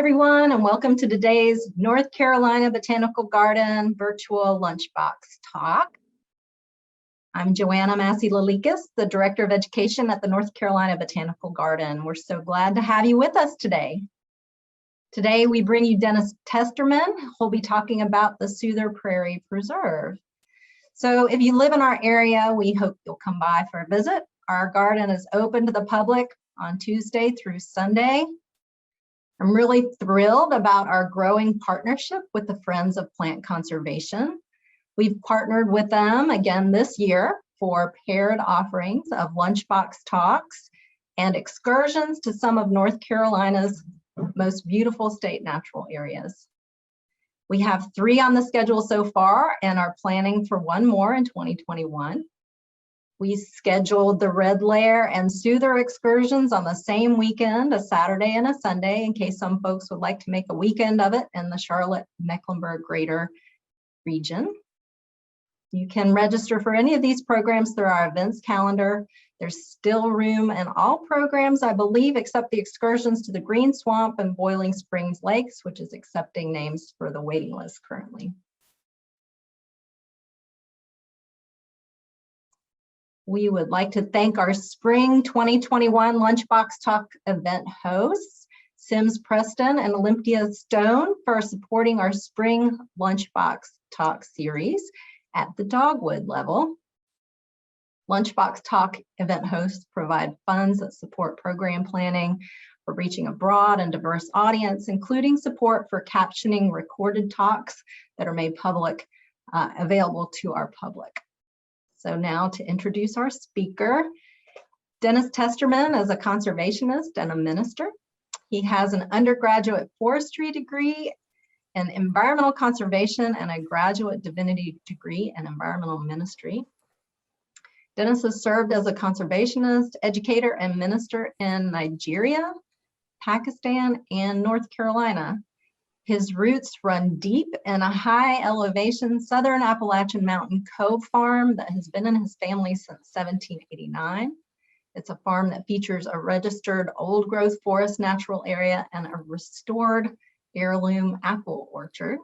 everyone, and welcome to today's North Carolina Botanical Garden virtual lunchbox talk. I'm Joanna Massey-Lalikas, the Director of Education at the North Carolina Botanical Garden. We're so glad to have you with us today. Today, we bring you Dennis Testerman, who'll be talking about the Suther Prairie Preserve. So if you live in our area, we hope you'll come by for a visit. Our garden is open to the public on Tuesday through Sunday. I'm really thrilled about our growing partnership with the Friends of Plant Conservation. We've partnered with them again this year for paired offerings of lunchbox talks and excursions to some of North Carolina's most beautiful state natural areas. We have 3 on the schedule so far and are planning for 1 more in 2021. We scheduled the Red Lair and Soother excursions on the same weekend, a Saturday and a Sunday, in case some folks would like to make a weekend of it in the Charlotte-Mecklenburg greater region. You can register for any of these programs through our events calendar. There's still room in all programs, I believe, except the excursions to the Green Swamp and Boiling Springs Lakes, which is accepting names for the waiting list currently. We would like to thank our Spring 2021 Lunchbox Talk event hosts, Sims Preston and Olympia Stone, for supporting our Spring Lunchbox Talk series at the Dogwood level. Lunchbox Talk event hosts provide funds that support program planning for reaching a broad and diverse audience, including support for captioning recorded talks that are made public, available to our public. So now to introduce our speaker, Dennis Testerman is a conservationist and a minister. He has an undergraduate forestry degree in environmental conservation and a graduate divinity degree in environmental ministry. Dennis has served as a conservationist, educator, and minister in Nigeria, Pakistan, and North Carolina. His roots run deep in a high elevation Southern Appalachian mountain cove farm that has been in his family since 1789. It's a farm that features a registered old growth forest natural area and a restored heirloom apple orchard.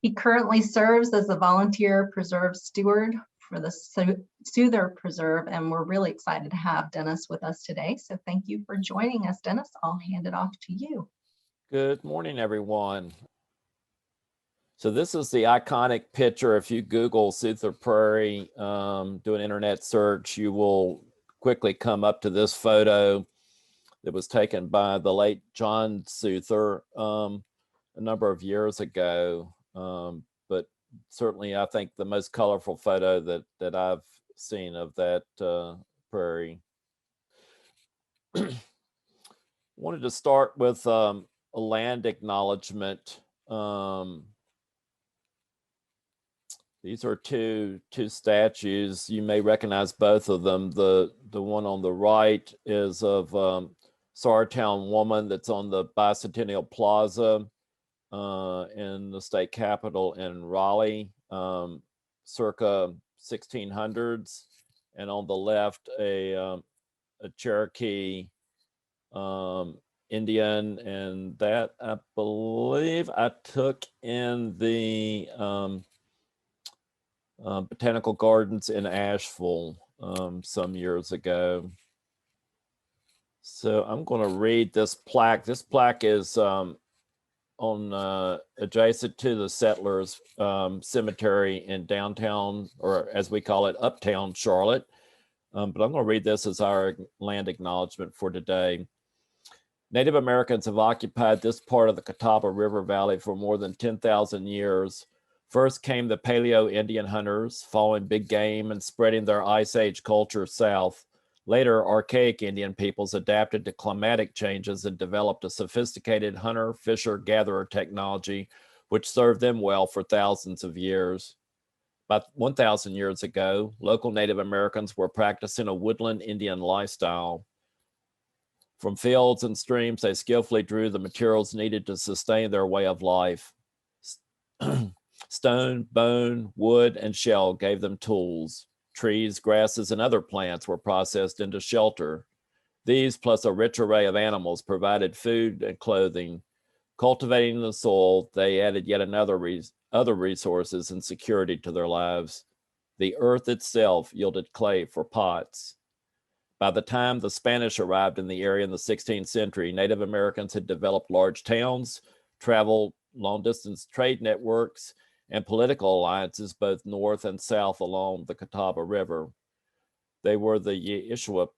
He currently serves as a volunteer preserve steward for the Soother Preserve, and we're really excited to have Dennis with us today. So thank you for joining us, Dennis. I'll hand it off to you. Good morning, everyone. So this is the iconic picture. If you Google Suther Prairie, do an internet search, you will quickly come up to this photo that was taken by the late John Soother a number of years ago. But certainly I think the most colorful photo that I've seen of that prairie. Wanted to start with a land acknowledgement. These are two statues. You may recognize both of them. The one on the right is of Sartown woman that's on the Bicentennial Plaza in the state capitol in Raleigh, circa 1600s. And on the left, a Cherokee Indian, and that I believe I took in the botanical gardens in Asheville some years ago. So I'm going to read this plaque. This plaque is on adjacent to the Settlers Cemetery in downtown, or as we call it, uptown Charlotte. But I'm going to read this as our land acknowledgement for today. Native Americans have occupied this part of the Catawba River Valley for more than 10,000 years. First came the Paleo Indian hunters, following big game and spreading their Ice Age culture south. Later, archaic Indian peoples adapted to climatic changes and developed a sophisticated hunter, fisher, gatherer technology, which served them well for thousands of years. About 1,000 years ago, local Native Americans were practicing a woodland Indian lifestyle. From fields and streams, they skillfully drew the materials needed to sustain their way of life. Stone, bone, wood, and shell gave them tools. Trees, grasses, and other plants were processed into shelter. These, plus a rich array of animals, provided food and clothing. Cultivating the soil, they added yet other resources and security to their lives. The earth itself yielded clay for pots. By the time the Spanish arrived in the area in the 16th century, Native Americans had developed large towns, traveled long-distance trade networks, and political alliances both north and south along the Catawba River. They were the Yeshua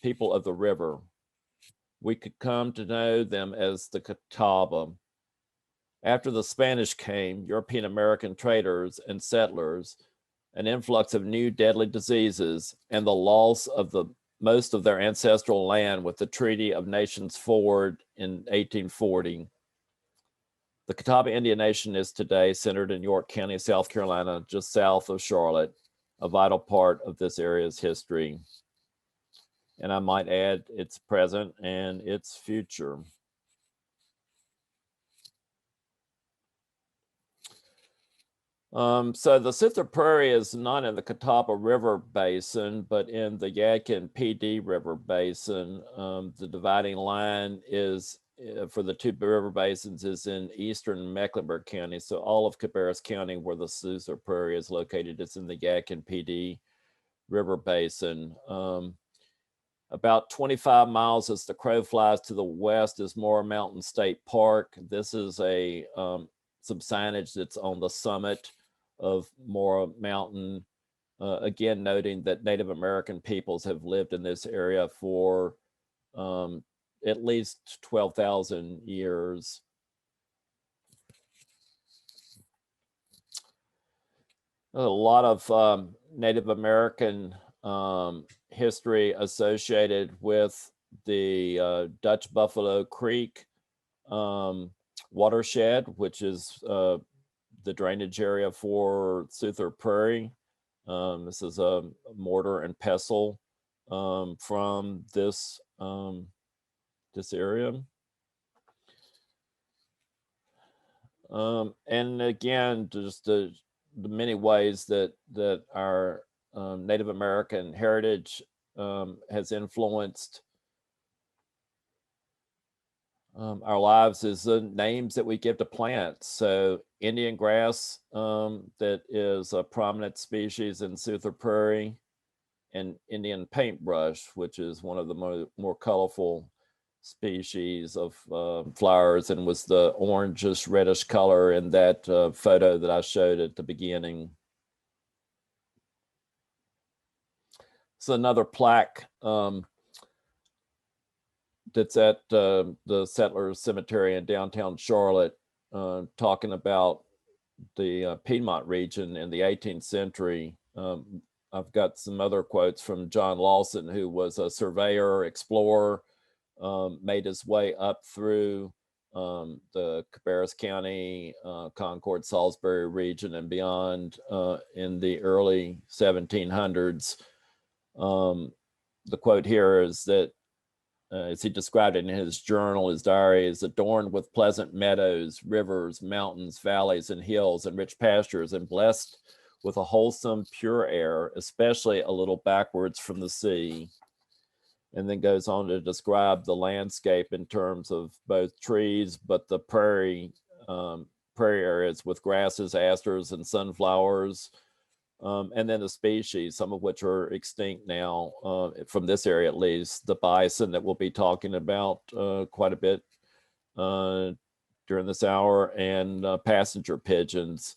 people of the river. We could come to know them as the Catawba. After the Spanish came, European American traders and settlers, an influx of new deadly diseases, and the loss of most of their ancestral land with the Treaty of Nations Forward in 1840. The Catawba Indian Nation is today centered in York County, South Carolina, just south of Charlotte, a vital part of this area's history. And I might add its present and its future. So the Suther Prairie is not in the Catawba River Basin, but in the Yadkin PD River Basin. The dividing line is for the two river basins is in eastern Mecklenburg County. So all of Cabarrus County, where the Suther Prairie is located, is in the Yadkin PD River Basin. About 25 miles as the crow flies to the west is Moore Mountain State Park. This is some signage that's on the summit of Moore Mountain. Again, noting that Native American peoples have lived in this area for at least 12,000 years. A lot of Native American history associated with the Dutch Buffalo Creek watershed, which is the drainage area for Suther Prairie. This is a mortar and pestle from this area. And again, just the many ways that our Native American heritage has influenced our lives is the names that we give to plants. So Indian grass, that is a prominent species in Suther Prairie, and Indian paintbrush, which is one of the more colorful species of flowers, and was the orangish reddish color in that photo that I showed at the beginning. So another plaque that's at the Settlers Cemetery in downtown Charlotte, talking about the Piedmont region in the 18th century. I've got some other quotes from John Lawson, who was a surveyor, explorer, made his way up through the Cabarrus County, Concord, Salisbury region and beyond in the early 1700s. The quote here is that, as he described it in his journal, his diary, is adorned with pleasant meadows, rivers, mountains, valleys, and hills, and rich pastures, and blessed with a wholesome, pure air, especially a little backwards from the sea. And then goes on to describe the landscape in terms of both trees, but the prairie areas with grasses, asters, and sunflowers. And then the species, some of which are extinct now, from this area at least, the bison that we'll be talking about quite a bit during this hour, and passenger pigeons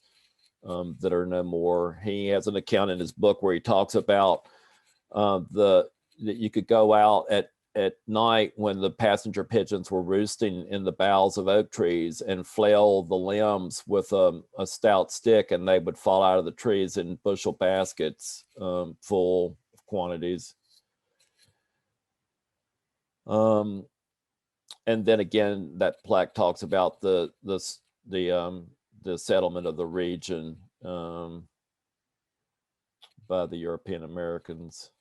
that are no more. He has an account in his book where he talks about that you could go out at night when the passenger pigeons were roosting in the boughs of oak trees and flail the limbs with a stout stick, and they would fall out of the trees in bushel baskets full of quantities. And then again, that plaque talks about the settlement of the region by the European Americans.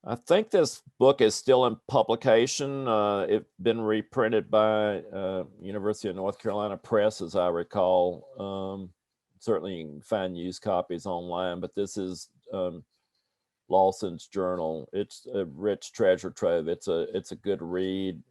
I think this book is still in publication. It's been reprinted by University of North Carolina Press, as I recall. Certainly you can find used copies online, but this is Lawson's journal. It's a rich treasure trove. It's a good read.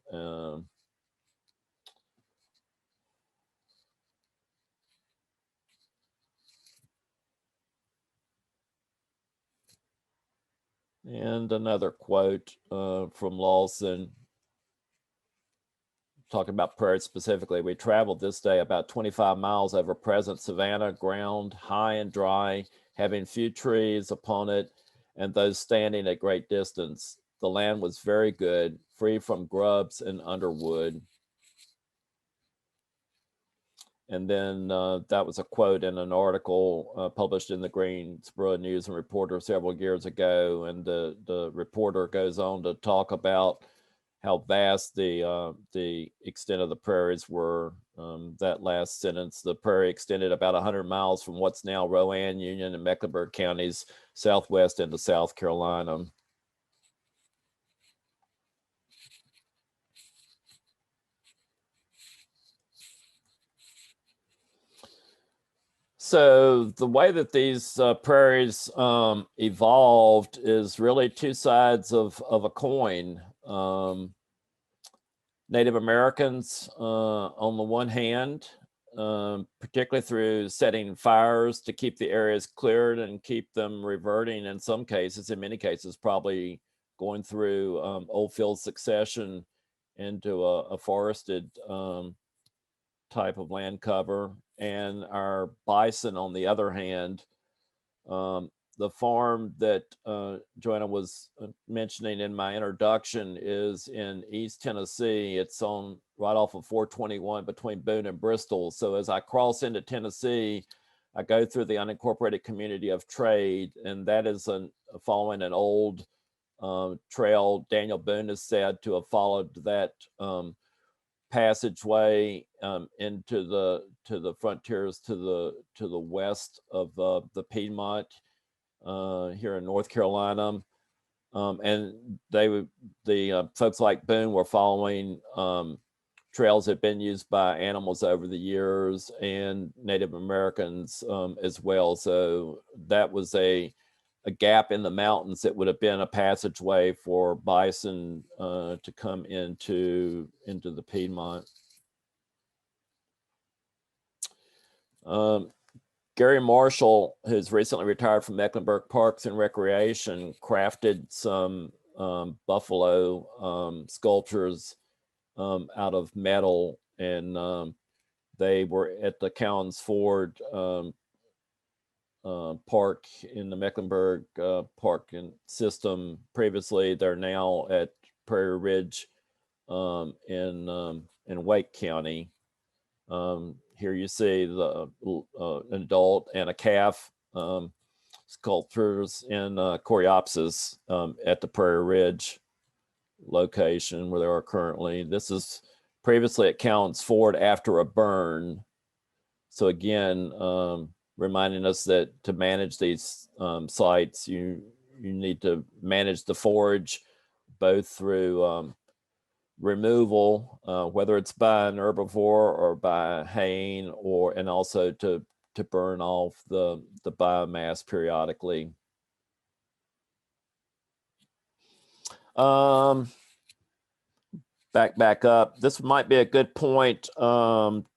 And another quote from Lawson, talking about prairie specifically. We traveled this day about 25 miles over present savanna ground, high and dry, having few trees upon it, and those standing at great distance. The land was very good, free from grubs and underwood. And then that was a quote in an article published in the Greensboro News and Reporter several years ago. And the reporter goes on to talk about how vast the extent of the prairies were. That last sentence, the prairie extended about 100 miles from what's now Rowan, Union, and Mecklenburg counties, southwest into South Carolina. So the way that these prairies evolved is really two sides of a coin. Native Americans, on the one hand, particularly through setting fires to keep the areas cleared and keep them reverting in some cases, in many cases, probably going through old field succession into a forested type of land cover. And our bison, on the other hand, the farm that Joanna was mentioning in my introduction is in East Tennessee. It's on right off of 421 between Boone and Bristol. So as I cross into Tennessee, I go through the unincorporated community of Trade, and that is following an old trail. Daniel Boone is said to have followed that passageway into the frontiers to the west of the Piedmont here in North Carolina, and the folks like Boone were following trails that had been used by animals over the years, and Native Americans as well. So that was a gap in the mountains that would have been a passageway for bison to come into the Piedmont. Gary Marshall, who's recently retired from Mecklenburg Parks and Recreation, crafted some buffalo sculptures out of metal, and they were at the Cowan's Ford park in the Mecklenburg park and system previously. They're now at Prairie Ridge in Wake County. Here you see an adult and a calf sculptures in Coreopsis at the Prairie Ridge location where they are currently. This is previously at Cowan's Ford after a burn. So again, reminding us that to manage these sites, you need to manage the forage both through removal, whether it's by an herbivore or by haying, and also to burn off the biomass periodically. Back up. This might be a good point,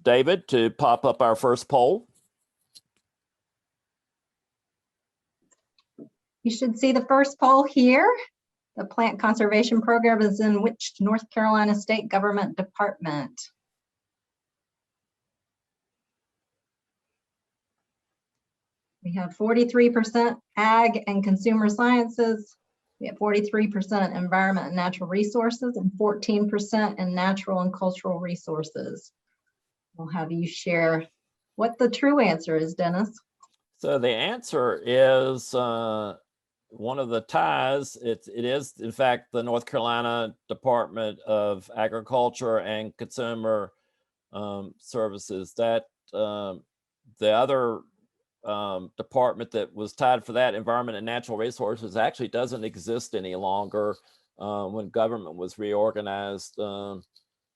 David, to pop up our first poll. You should see the first poll here. The plant conservation program is in which North Carolina state government department? We have 43% ag and consumer sciences. We have 43% environment and natural resources and 14% in natural and cultural resources. We'll have you share what the true answer is, Dennis. So the answer is one of the ties. It is, in fact, the North Carolina Department of Agriculture and Consumer Services. That the other department that was tied for that, Environment and Natural Resources, actually doesn't exist any longer. When government was reorganized, I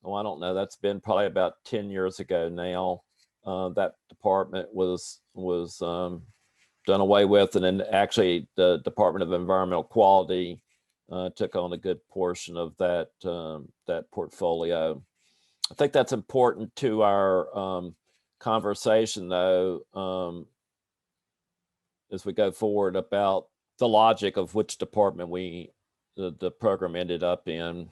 don't know, that's been probably about 10 years ago now. That department was done away with, and then actually the Department of Environmental Quality took on a good portion of that that portfolio. I think that's important to our conversation, though, as we go forward about the logic of which department the program ended up in.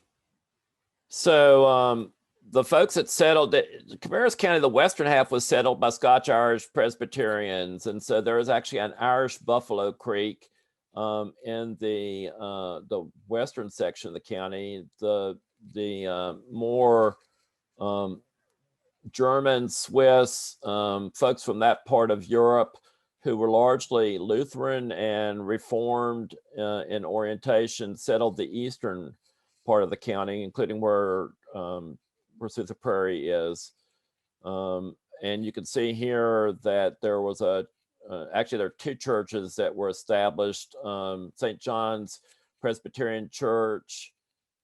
So the folks that settled, Cabarrus County, the western half was settled by Scotch-Irish Presbyterians, and so there is actually an Irish Buffalo Creek in the western section of the county. The more German, Swiss, folks from that part of Europe who were largely Lutheran and Reformed in orientation settled the eastern part of the county, including where Suther Prairie is. And you can see here that there was actually there are two churches that were established, St. John's Presbyterian Church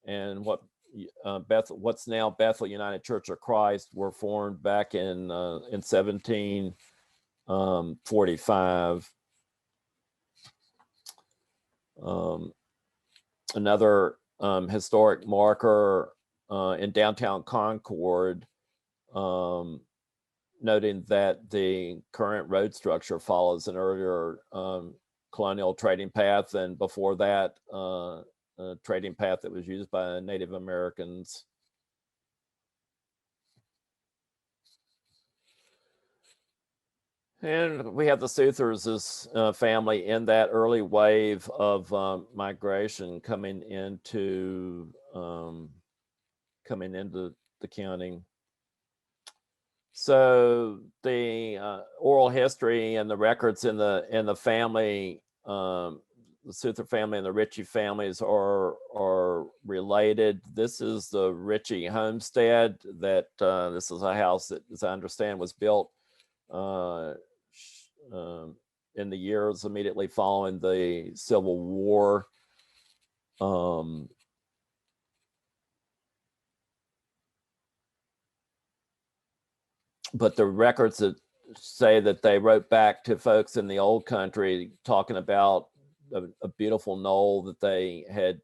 and what's now Bethel United Church of Christ were formed back in 1745. Another historic marker in downtown Concord, noting that the current road structure follows an earlier colonial trading path, and before that, a trading path that was used by Native Americans. And we have the Suthers' family in that early wave of migration coming into the county. So the oral history and the records in the family, the Soother family and the Ritchie families are related. This is the Ritchie homestead. That this is a house that, as I understand, was built in the years immediately following the Civil War. But the records that say that they wrote back to folks in the old country talking about a beautiful knoll that they had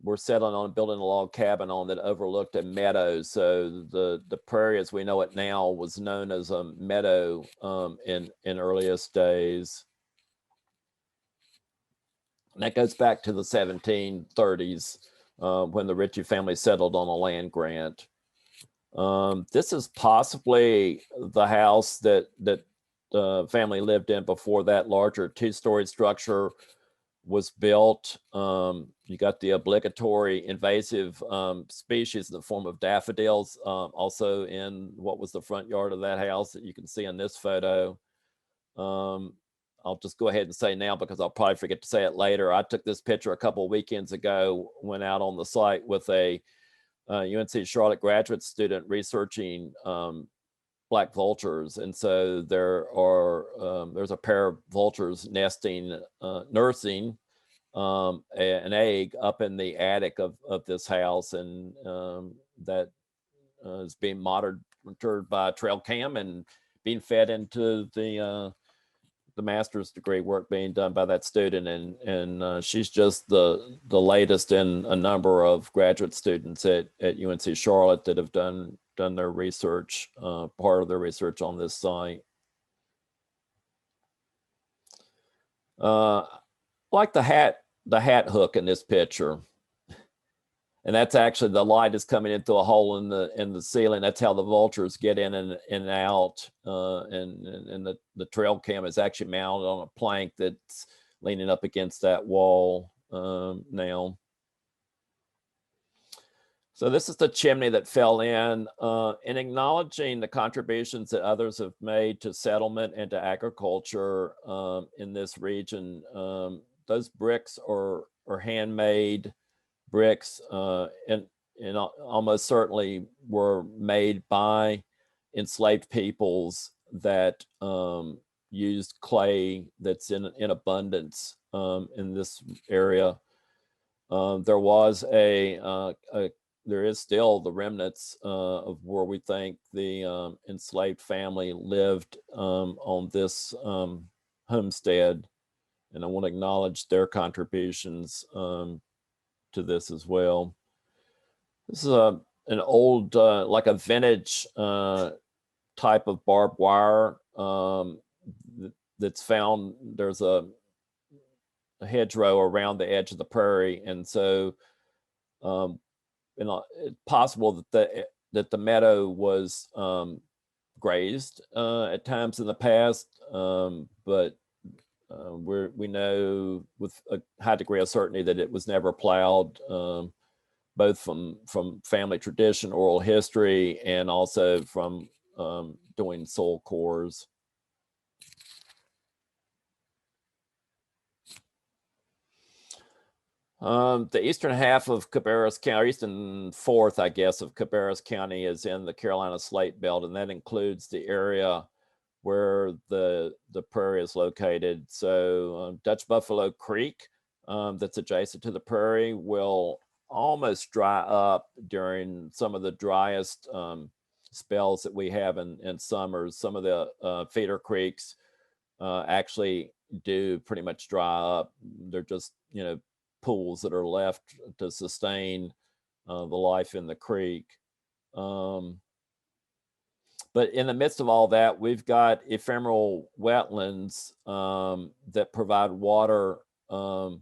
were settling on, building a log cabin on, that overlooked a meadow. So the prairie as we know it now was known as a meadow in earliest days. And that goes back to the 1730s when the Ritchie family settled on a land grant. This is possibly the house that the family lived in before that larger two-story structure was built. You got the obligatory invasive species in the form of daffodils also in what was the front yard of that house that you can see in this photo. I'll just go ahead and say now, because I'll probably forget to say it later. I took this picture a couple of weekends ago, went out on the site with a UNC Charlotte graduate student researching black vultures, and so there's a pair of vultures nursing an egg up in the attic of this house, and that is being monitored by a trail cam and being fed into the master's degree work being done by that student, and she's just the latest in a number of graduate students at UNC Charlotte that have done their research, part of their research on this site. Like the hat hook in this picture, and that's actually the light is coming in through a hole in the ceiling. That's how the vultures get in and out. And the trail cam is actually mounted on a plank that's leaning up against that wall now. So this is the chimney that fell in acknowledging the contributions that others have made to settlement and to agriculture in this region. Those bricks are handmade bricks and almost certainly were made by enslaved peoples that used clay that's in abundance in this area. There is still the remnants of where we think the enslaved family lived on this homestead, and I want to acknowledge their contributions to this as well. This is an old, like a vintage type of barbed wire that's found. There's a hedgerow around the edge of the prairie, and so it's possible that the meadow was grazed at times in the past, but we know with a high degree of certainty that it was never plowed, both from family tradition, oral history, and also from doing soil cores. The eastern half of Cabarrus County, eastern fourth, I guess, of Cabarrus County is in the Carolina Slate Belt, and that includes the area where the prairie is located. So Dutch Buffalo Creek, that's adjacent to the prairie, will almost dry up during some of the driest spells that we have in summers. Some of the feeder creeks actually do pretty much dry up. They're just, pools that are left to sustain the life in the creek. But in the midst of all that, we've got ephemeral wetlands that provide water during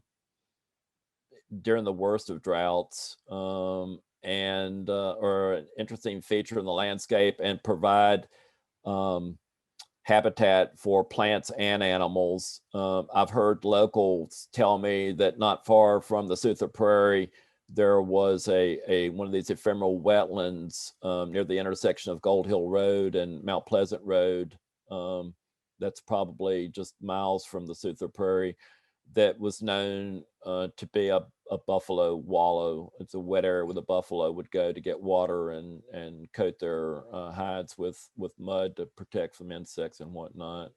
the worst of droughts, and are an interesting feature in the landscape, and provide habitat for plants and animals. I've heard locals tell me that not far from the Suther Prairie, there was one of these ephemeral wetlands near the intersection of Gold Hill Road and Mount Pleasant Road. That's probably just miles from the Suther Prairie, that was known to be a buffalo wallow. It's a wet area where the buffalo would go to get water and coat their hides with mud to protect from insects and whatnot.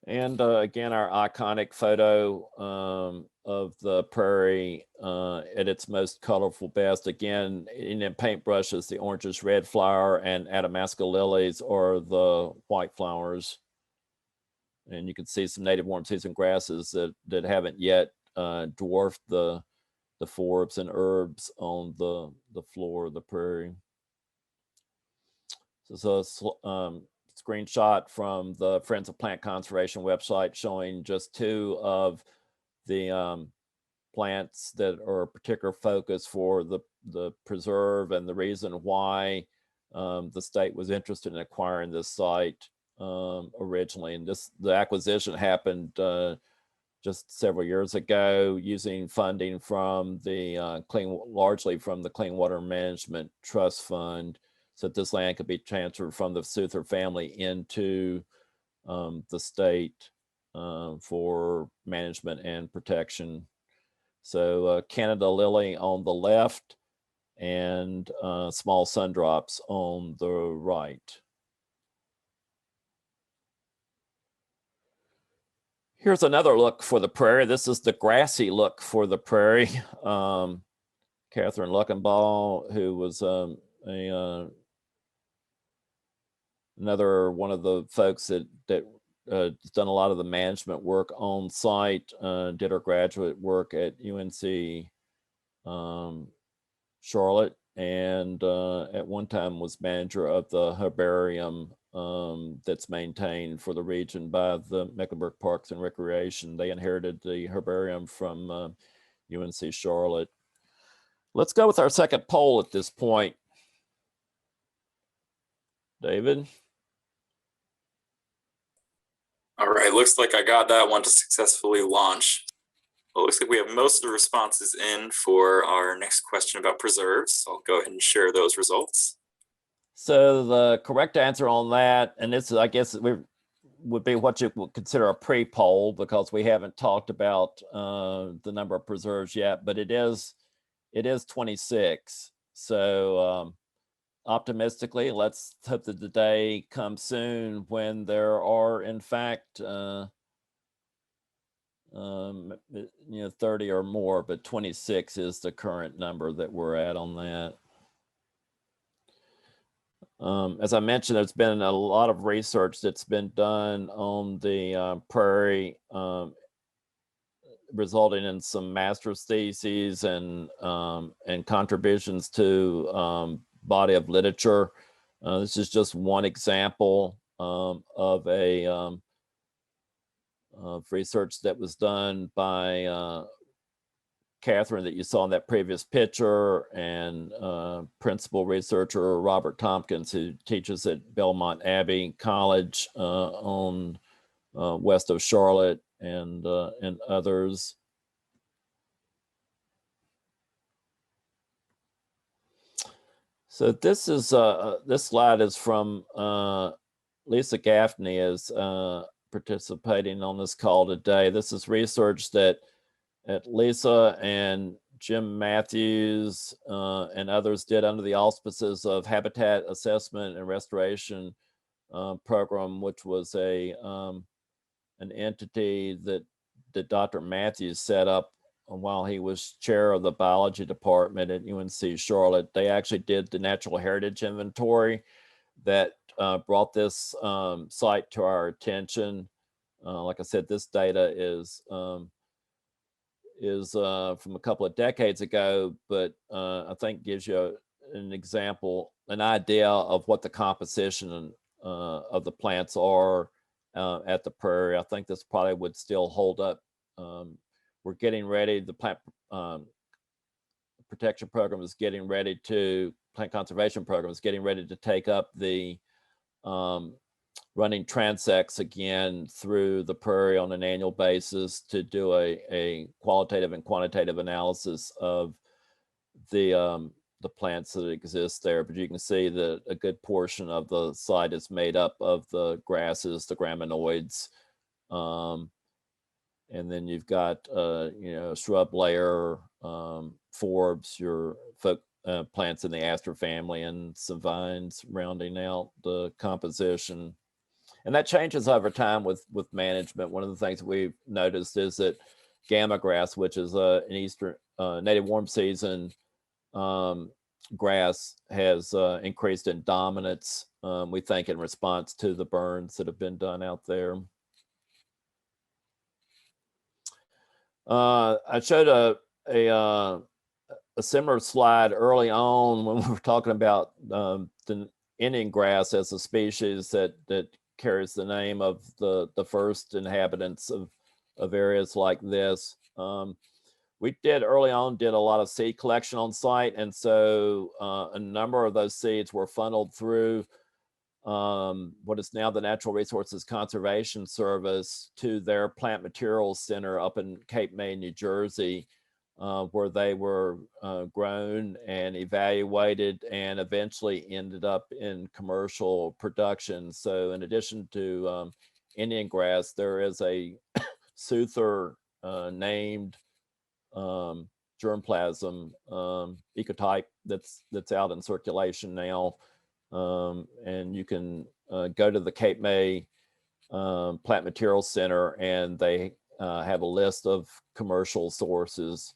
And again, our iconic photo of the prairie at its most colorful best. Again, in paintbrushes, the orangish red flower and Adamasca lilies are the white flowers. And you can see some native warm season grasses that haven't yet dwarfed the forbs and herbs on the floor of the prairie. So it's a screenshot from the Friends of Plant Conservation website showing just two of the plants that are a particular focus for the preserve, and the reason why the state was interested in acquiring this site originally. And the acquisition happened just several years ago using funding from the largely from the Clean Water Management Trust Fund, so that this land could be transferred from the Soother family into the state for management and protection. So Canada lily on the left, and small sundrops on the right. Here's another look for the prairie. This is the grassy look for the prairie. Catherine Luckenball, who was another one of the folks that done a lot of the management work on site, did her graduate work at UNC Charlotte, and at one time was manager of the herbarium that's maintained for the region by the Mecklenburg Parks and Recreation. They inherited the herbarium from UNC Charlotte. Let's go with our second poll at this point. David? All right, looks like I got that one to successfully launch. Well, it looks like we have most of the responses in for our next question about preserves. So I'll go ahead and share those results. So the correct answer on that, and this, I guess, would be what you would consider a pre-poll, because we haven't talked about the number of preserves yet, but it is 26. So optimistically, let's hope that the day comes soon when there are, in fact, 30 or more, but 26 is the current number that we're at on that. As I mentioned, there's been a lot of research that's been done on the prairie, resulting in some master's theses and contributions to body of literature. This is just one example of research that was done by Catherine that you saw in that previous picture, and principal researcher Robert Tompkins, who teaches at Belmont Abbey College on west of Charlotte, and others. So this is this slide is from Lisa Gaffney is participating on this call today. This is research that Lisa and Jim Matthews and others did under the auspices of Habitat Assessment and Restoration Program, which was an entity that Dr. Matthews set up while he was chair of the biology department at UNC Charlotte. They actually did the natural heritage inventory that brought this site to our attention. Like I said, this data is from a couple of decades ago, but I think gives you an example, an idea of what the composition of the plants are at the prairie. I think this probably would still hold up. We're getting ready, the plant protection program is getting ready to, plant conservation program is getting ready to take up the running transects again through the prairie on an annual basis to do a qualitative and quantitative analysis of the plants that exist there. But you can see that a good portion of the site is made up of the grasses, the graminoids, and then you've got shrub layer, forbs, your folk plants in the aster family, and some vines rounding out the composition. And that changes over time with management. One of the things we've noticed is that gamma grass, which is an eastern native warm season grass, has increased in dominance, we think, in response to the burns that have been done out there. I showed a similar slide early on when we were talking about the Indian grass as a species that carries the name of the first inhabitants of areas like this. We early on did a lot of seed collection on site, and so a number of those seeds were funneled through what is now the Natural Resources Conservation Service to their plant materials center up in Cape May, New Jersey, where they were grown and evaluated and eventually ended up in commercial production. So in addition to Indian grass, there is a Soother named germplasm ecotype that's out in circulation now. And you can go to the Cape May Plant Materials Center, and they have a list of commercial sources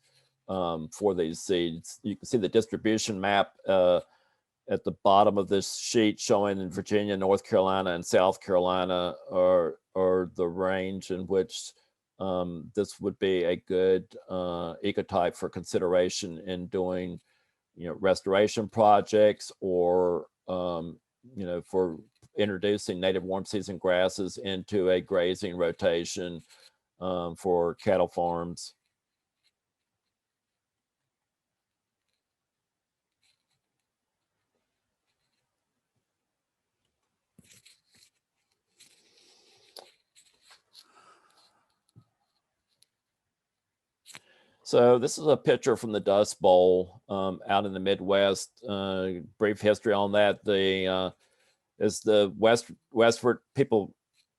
for these seeds. You can see the distribution map at the bottom of this sheet showing in Virginia, North Carolina, and South Carolina are the range in which this would be a good ecotype for consideration in doing restoration projects, or for introducing native warm season grasses into a grazing rotation for cattle farms. So this is a picture from the Dust Bowl out in the Midwest. Brief history on that. As the westward people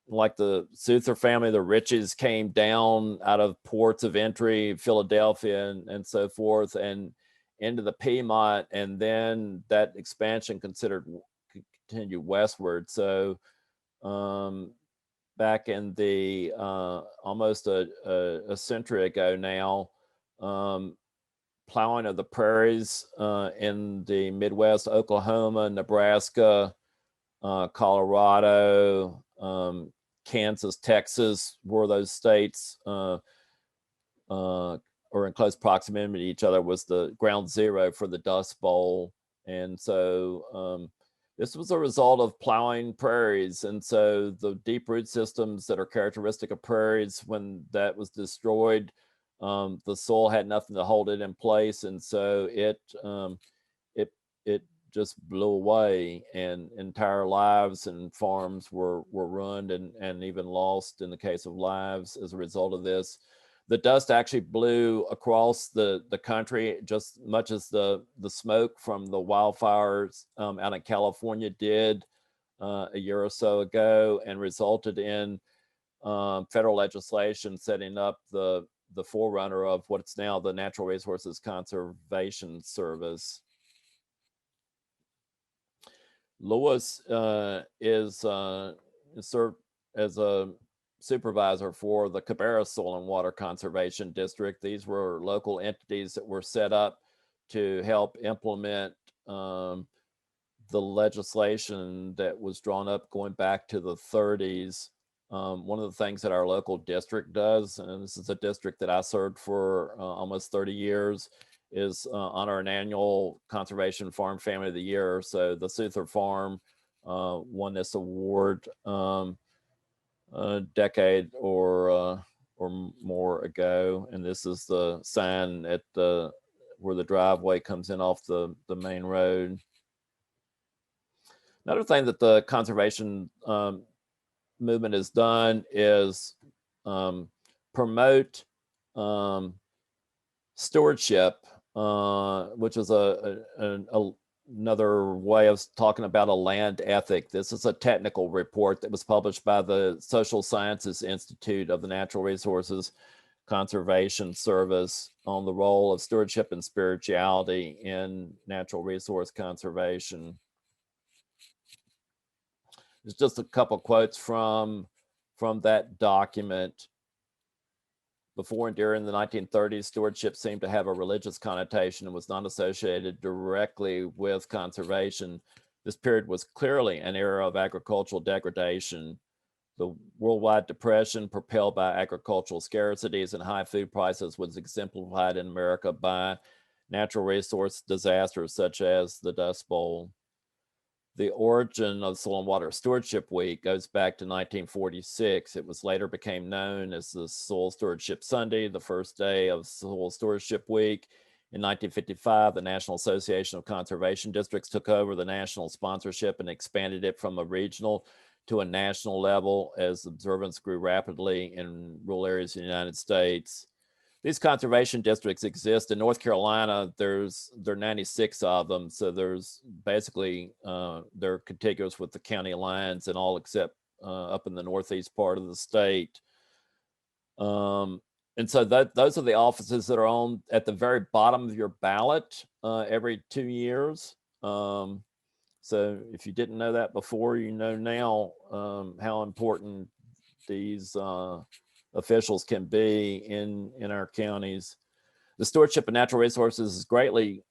like the Suther family, the Riches, came down out of ports of entry, Philadelphia and so forth, and into the Piedmont, and then that expansion continue westward. So back in the almost a century ago now, plowing of the prairies in the Midwest, Oklahoma, Nebraska, Colorado, Kansas, Texas, were those states or in close proximity to each other, was the ground zero for the Dust Bowl. And so this was a result of plowing prairies. And so the deep root systems that are characteristic of prairies, when that was destroyed, the soil had nothing to hold it in place. And so it just blew away, and entire lives and farms were ruined and even lost in the case of lives as a result of this. The dust actually blew across the country just much as the smoke from the wildfires out in California did a year or so ago, and resulted in federal legislation setting up the forerunner of what's now the Natural Resources Conservation Service. Lewis is served as a supervisor for the Cabarrus Soil and Water Conservation District. These were local entities that were set up to help implement the legislation that was drawn up going back to the 30s. One of the things that our local district does, and this is a district that I served for almost 30 years, is honor an annual Conservation Farm Family of the Year. So the Soother Farm won this award a decade or more ago, and this is the sign at where the driveway comes in off the main road. Another thing that the conservation movement has done is promote stewardship, which is another way of talking about a land ethic. This is a technical report that was published by the Social Sciences Institute of the Natural Resources Conservation Service on the role of stewardship and spirituality in natural resource conservation. There's just a couple quotes from that document. Before and during the 1930s, stewardship seemed to have a religious connotation and was not associated directly with conservation. This period was clearly an era of agricultural degradation. The worldwide depression propelled by agricultural scarcities and high food prices was exemplified in America by natural resource disasters such as the Dust Bowl. The origin of Soil and Water Stewardship Week goes back to 1946. It was later became known as the Soil Stewardship Sunday, the first day of Soil Stewardship Week. In 1955, the National Association of Conservation Districts took over the national sponsorship and expanded it from a regional to a national level as observance grew rapidly in rural areas of the United States. These conservation districts exist in North Carolina. There are 96 of them. So there's basically, they're contiguous with the county lines and all except up in the northeast part of the state. And so those are the offices that are on at the very bottom of your ballot every 2 years. So if you didn't know that before, you know now how important these officials can be in our counties. The stewardship of natural resources has greatly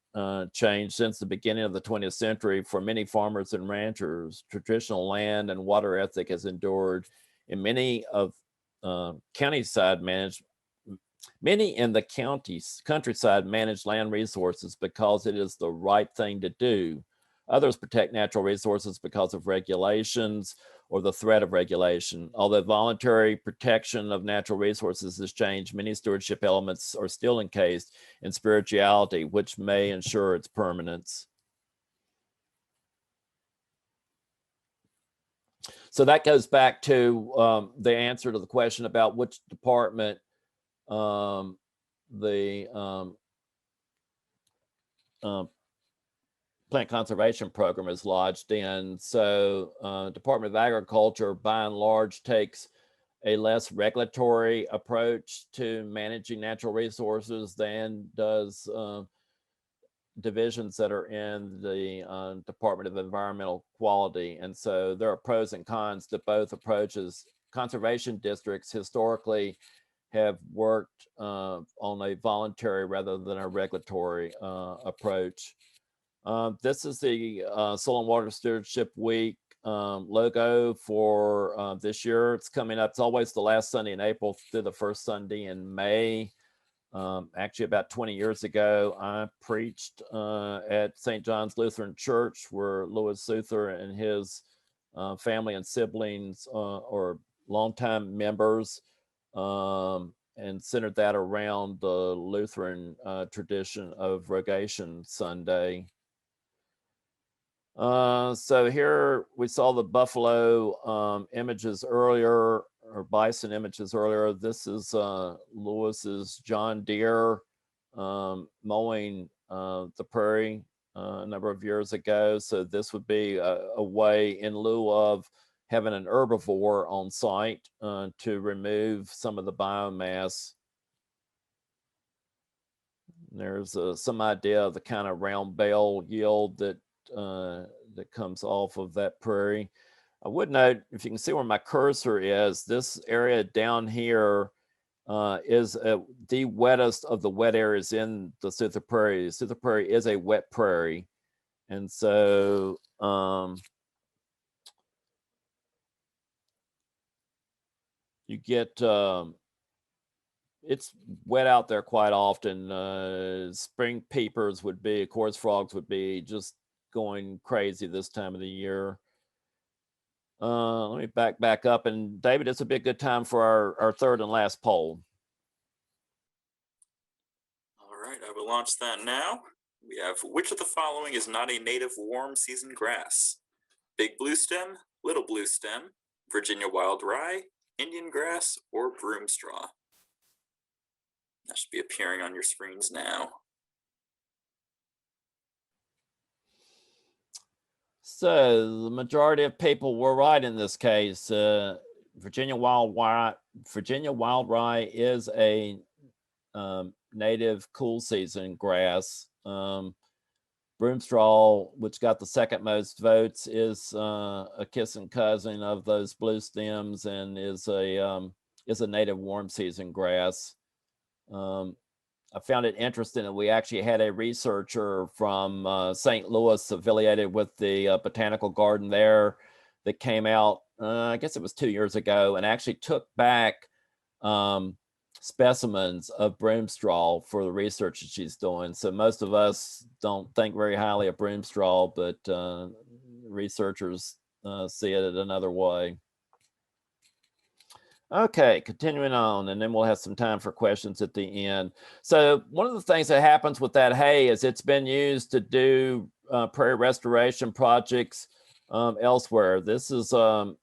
changed since the beginning of the 20th century for many farmers and ranchers. Traditional land and water ethic has endured in many in the countryside manage land resources because it is the right thing to do. Others protect natural resources because of regulations or the threat of regulation. Although voluntary protection of natural resources has changed, many stewardship elements are still encased in spirituality, which may ensure its permanence. So that goes back to the answer to the question about which department the plant conservation program is lodged in. So Department of Agriculture, by and large, takes a less regulatory approach to managing natural resources than does divisions that are in the Department of Environmental Quality. And so there are pros and cons to both approaches. Conservation districts historically have worked on a voluntary rather than a regulatory approach. This is the Soil and Water Stewardship Week logo for this year. It's coming up. It's always the last Sunday in April through the first Sunday in May. Actually, about 20 years ago, I preached at St. John's Lutheran Church, where Louis Soother and his family and siblings or longtime members, and centered that around the Lutheran tradition of Rogation Sunday. So here we saw the buffalo images earlier, or bison images earlier. This is Lewis's John Deere mowing the prairie a number of years ago. So this would be a way, in lieu of having an herbivore on site, to remove some of the biomass. There's some idea of the kind of round bale yield that comes off of that prairie. I would note, if you can see where my cursor is, this area down here is the wettest of the wet areas in the Suther Prairie. Suther Prairie is a wet prairie. And so you get, it's wet out there quite often. Spring peepers would be, chorus frogs would be just going crazy this time of the year. Let me back up, and David, it's a big good time for our third and last poll. All right, I will launch that now. We have, which of the following is not a native warm season grass? Big blue stem, little blue stem, Virginia wild rye, Indian grass, or broom straw? That should be appearing on your screens now. So the majority of people were right in this case. Virginia wild rye is a native cool season grass. Broom straw, which got the second most votes, is a kissing cousin of those blue stems and is a native warm season grass. I found it interesting that we actually had a researcher from St. Louis affiliated with the botanical garden there that came out, I guess it was 2 years ago, and actually took back specimens of broom straw for the research that she's doing. So most of us don't think very highly of broom straw, but researchers see it another way. Okay, continuing on, and then we'll have some time for questions at the end. So one of the things that happens with that hay is it's been used to do prairie restoration projects elsewhere. This is a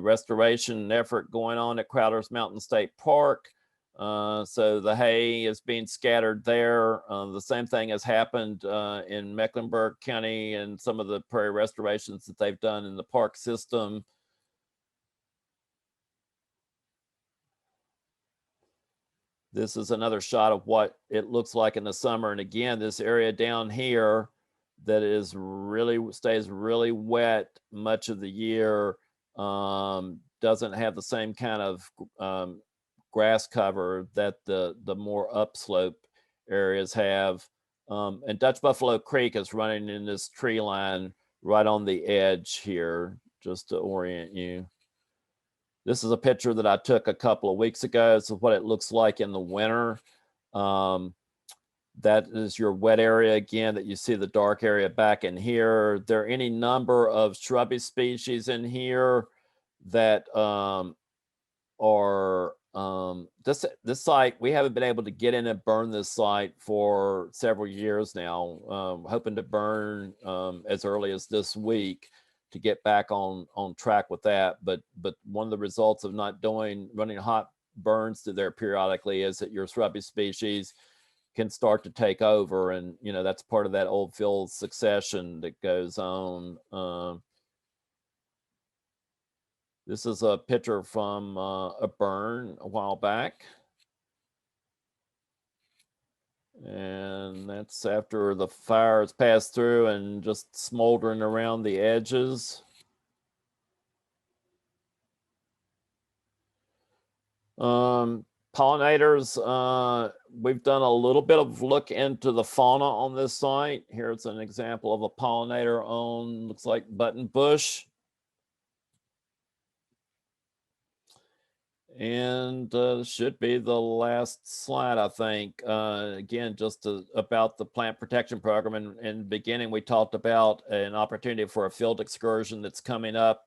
restoration effort going on at Crowder's Mountain State Park. So the hay is being scattered there. The same thing has happened in Mecklenburg County and some of the prairie restorations that they've done in the park system. This is another shot of what it looks like in the summer. And again, this area down here that is stays really wet much of the year doesn't have the same kind of grass cover that the more upslope areas have. And Dutch Buffalo Creek is running in this tree line right on the edge here, just to orient you. This is a picture that I took a couple of weeks ago. This is what it looks like in the winter. That is your wet area again, that you see the dark area back in here. There are any number of shrubby species in here that this site, we haven't been able to get in and burn this site for several years now. Hoping to burn as early as this week to get back on track with that. But one of the results of not running hot burns through there periodically is that your shrubby species can start to take over. And, you know, that's part of that old field succession that goes on. This is a picture from a burn a while back. And that's after the fire has passed through and just smoldering around the edges. Pollinators, we've done a little bit of look into the fauna on this site. Here's an example of a pollinator on, looks like button bush. And should be the last slide, I think. Again, just about the plant protection program. And in the beginning, we talked about an opportunity for a field excursion that's coming up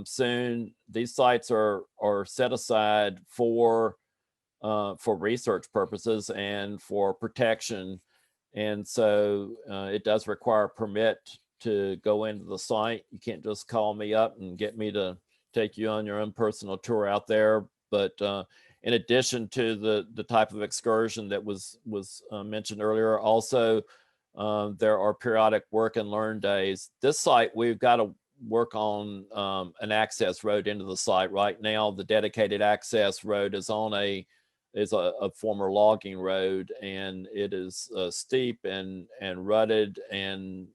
soon. These sites are set aside for research purposes and for protection. And so it does require a permit to go into the site. You can't just call me up and get me to take you on your own personal tour out there. But in addition to the type of excursion that was mentioned earlier, also there are periodic work and learn days. This site, we've got to work on an access road into the site. Right now, the dedicated access road is on a former logging road, and it is steep and rutted and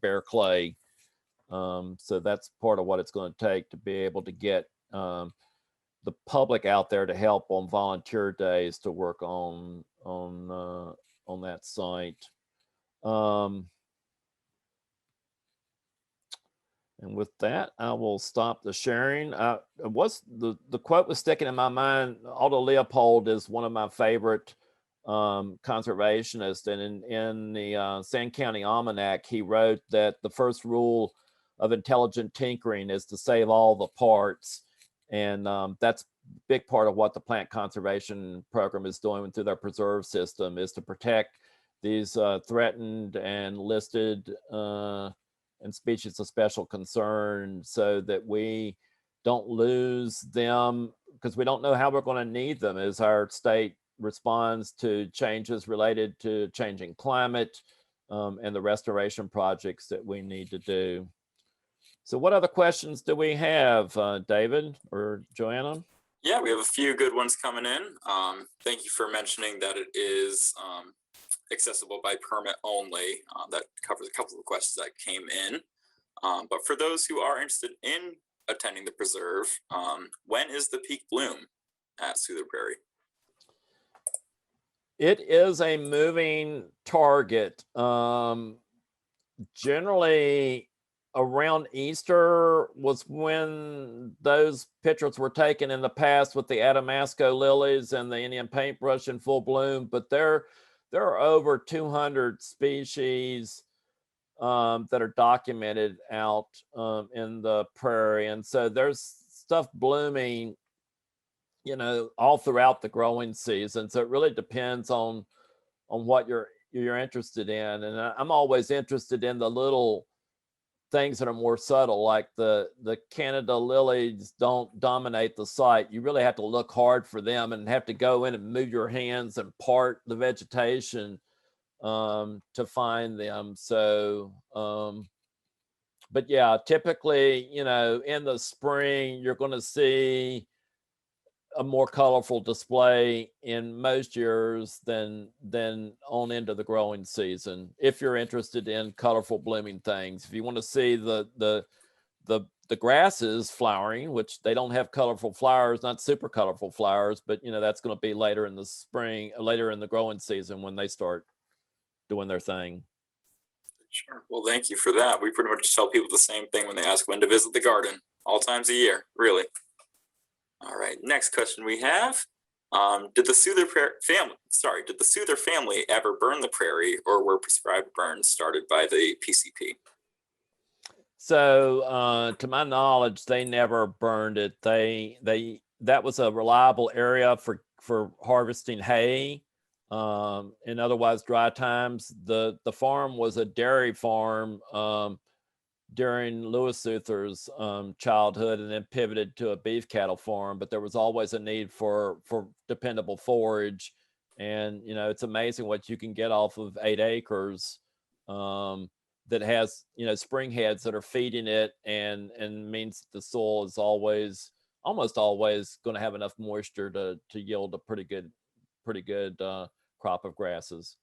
bare clay. So that's part of what it's going to take to be able to get the public out there to help on volunteer days to work on that site. And with that, I will stop the sharing. The quote was sticking in my mind. Aldo Leopold is one of my favorite conservationists, and in the Sand County Almanac, he wrote that the first rule of intelligent tinkering is to save all the parts, and that's a big part of what the plant conservation program is doing through their preserve system, is to protect these threatened and listed and species of special concern, so that we don't lose them, because we don't know how we're going to need them as our state responds to changes related to changing climate and the restoration projects that we need to do. So what other questions do we have, David or Joanna? Yeah, we have a few good ones coming in. Thank you for mentioning that it is accessible by permit only. That covers a couple of questions that came in. But for those who are interested in attending the preserve, when is the peak bloom at Suther Prairie? It is a moving target. Generally around Easter was when those pictures were taken in the past with the Adamasco lilies and the Indian paintbrush in full bloom, but there are over 200 species that are documented out in the prairie. And so there's stuff blooming, you know, all throughout the growing season. So it really depends on what you're interested in. And I'm always interested in the little things that are more subtle, like the Canada lilies don't dominate the site. You really have to look hard for them and have to go in and move your hands and part the vegetation to find them. So, but yeah, typically, you know, in the spring, you're going to see a more colorful display in most years than on into the growing season. If you're interested in colorful blooming things, if you want to see the grasses flowering, which they don't have colorful flowers, not super colorful flowers, but you know, that's going to be later in the spring, later in the growing season when they start doing their thing. Sure. Well, thank you for that. We pretty much tell people the same thing when they ask when to visit the garden, all times a year, really. All right, next question we have. Did the Soother family ever burn the prairie, or were prescribed burns started by the PCP? So to my knowledge, they never burned it. That was a reliable area for harvesting hay in otherwise dry times. The farm was a dairy farm during Louis Soother's childhood, and then pivoted to a beef cattle farm, but there was always a need for dependable forage. And, you know, it's amazing what you can get off of 8 acres that has, you know, spring heads that are feeding it, and means the soil is almost always going to have enough moisture to yield a pretty good crop of grasses.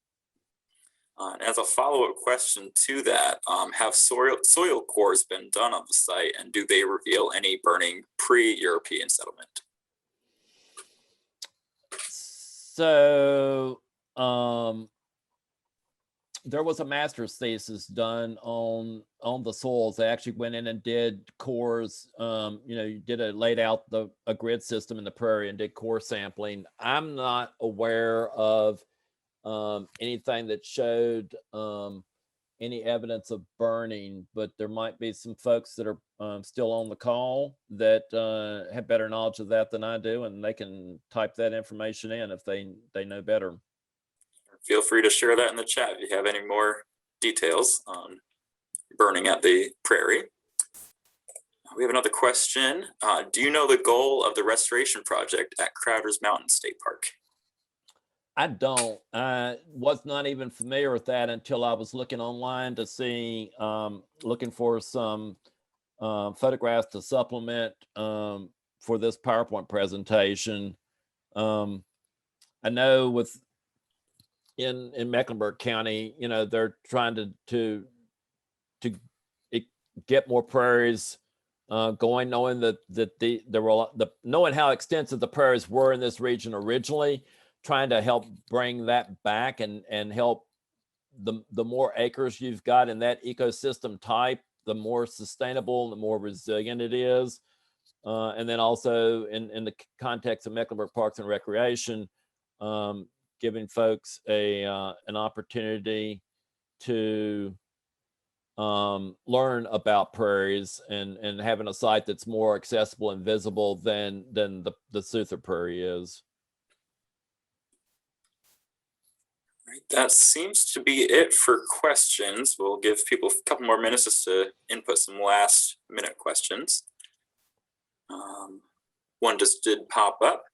As a follow-up question to that, have soil cores been done on the site, and do they reveal any burning pre-European settlement? So there was a master's thesis done on the soils. They actually went in and did cores. Laid out a grid system in the prairie and did core sampling. I'm not aware of anything that showed any evidence of burning, but there might be some folks that are still on the call that have better knowledge of that than I do, and they can type that information in if they know better. Feel free to share that in the chat if you have any more details on burning at the prairie. We have another question. Do you know the goal of the restoration project at Crowder's Mountain State Park? I don't. I was not even familiar with that until I was looking online to see, looking for some photographs to supplement for this PowerPoint presentation. I know in Mecklenburg County, they're trying to get more prairies going, knowing that knowing how extensive the prairies were in this region originally, trying to help bring that back and help the more acres you've got in that ecosystem type, the more sustainable, the more resilient it is. And then also in the context of Mecklenburg Parks and Recreation, giving folks an opportunity to learn about prairies and having a site that's more accessible and visible than the Suther Prairie is. That seems to be it for questions. We'll give people a couple more minutes just to input some last minute questions. One just did pop up.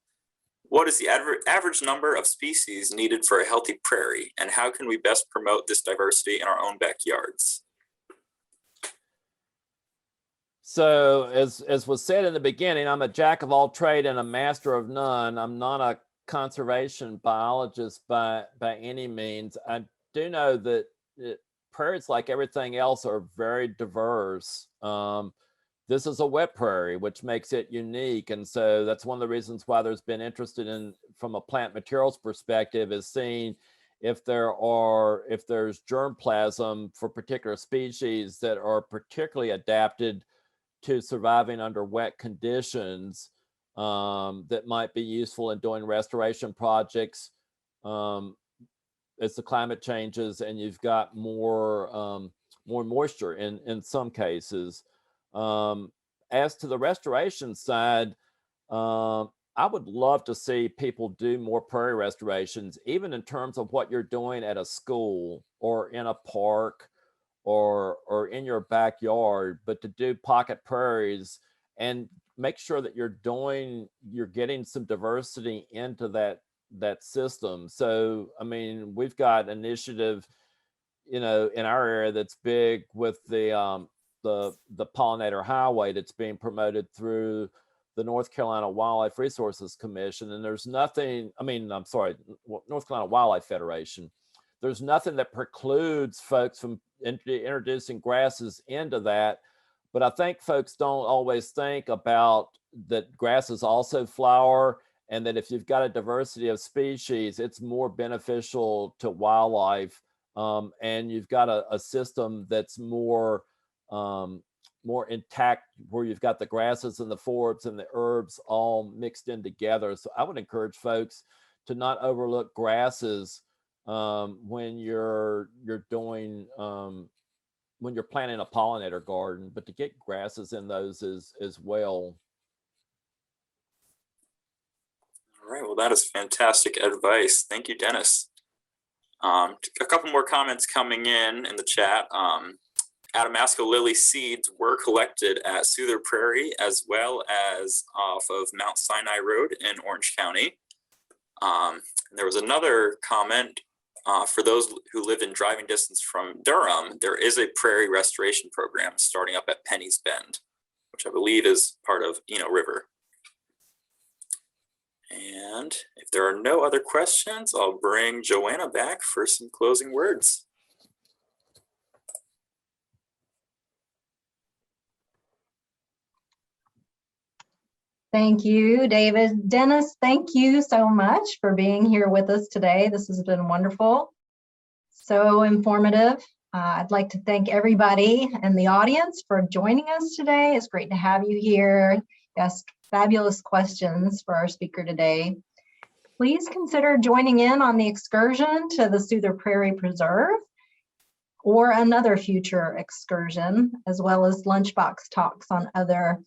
What is the average number of species needed for a healthy prairie, and how can we best promote this diversity in our own backyards? So as was said in the beginning, I'm a jack of all trade and a master of none. I'm not a conservation biologist by any means. I do know that prairies, like everything else, are very diverse. This is a wet prairie, which makes it unique. And so that's one of the reasons why there's been interested in, from a plant materials perspective, is seeing if there's germplasm for particular species that are particularly adapted to surviving under wet conditions, that might be useful in doing restoration projects as the climate changes and you've got more moisture in some cases. As to the restoration side, I would love to see people do more prairie restorations, even in terms of what you're doing at a school or in a park or in your backyard, but to do pocket prairies and make sure that you're getting some diversity into that system. So, I mean, we've got initiative, in our area that's big with the pollinator highway that's being promoted through the North Carolina Wildlife Resources Commission. And there's nothing, North Carolina Wildlife Federation. There's nothing that precludes folks from introducing grasses into that. But I think folks don't always think about that grasses also flower, and that if you've got a diversity of species, it's more beneficial to wildlife. And you've got a system that's more intact, where you've got the grasses and the forbs and the herbs all mixed in together. So I would encourage folks to not overlook grasses when you're doing when you're planting a pollinator garden, but to get grasses in those as well. All right, well, that is fantastic advice. Thank you, Dennis. A couple more comments coming in the chat. Adamasco lily seeds were collected at Suther Prairie as well as off of Mount Sinai Road in Orange County. There was another comment, for those who live in driving distance from Durham, there is a prairie restoration program starting up at Penny's Bend, which I believe is part of Eno River. And if there are no other questions, I'll bring Joanna back for some closing words. Thank you, David. Dennis, thank you so much for being here with us today. This has been wonderful, so informative. I'd like to thank everybody in the audience for joining us today. It's great to have you here. You asked fabulous questions for our speaker today. Please consider joining in on the excursion to the Suther Prairie Preserve or another future excursion, as well as lunchbox talks on other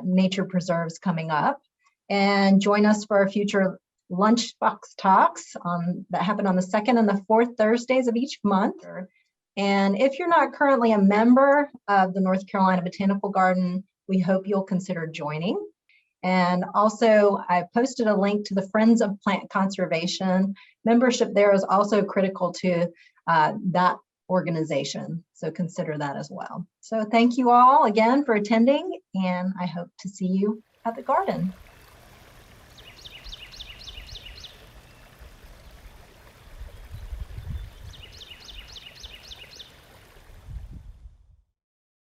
nature preserves coming up. And join us for our future lunchbox talks that happen on the 2nd and the 4th Thursdays of each month. And if you're not currently a member of the North Carolina Botanical Garden, we hope you'll consider joining. And also, I posted a link to the Friends of Plant Conservation. Membership there is also critical to that organization, so consider that as well. So thank you all again for attending, and I hope to see you at the garden.